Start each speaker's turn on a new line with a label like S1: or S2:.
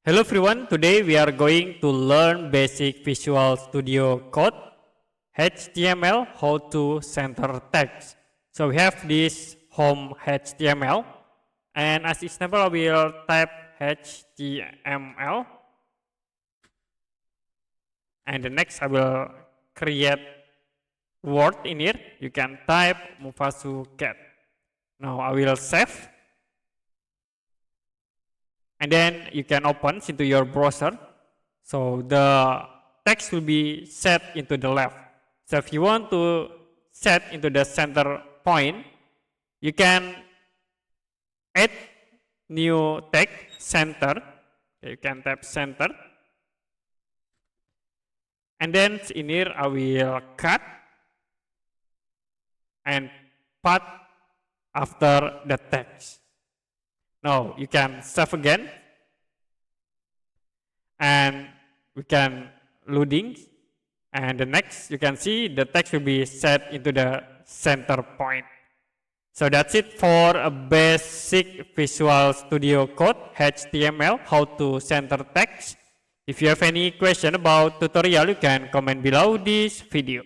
S1: Hello everyone, today we are going to learn basic Visual Studio Code, HTML, how to center text. So we have this home HTML, and as example I will type HTML, and the next I will create word in here. You can type Mufasu cat. Now I will save. And then you can open into your browser. So the text will be set into the left. So if you want to set into the center point, you can add new text center. You can tap center. And then in here I will cut and paste after the text. Now you can save again, and we can loading, and the next you can see the text will be set into the center point. So that's it for a basic Visual Studio Code HTML, how to center text. If you have any question about tutorial, you can comment below this video.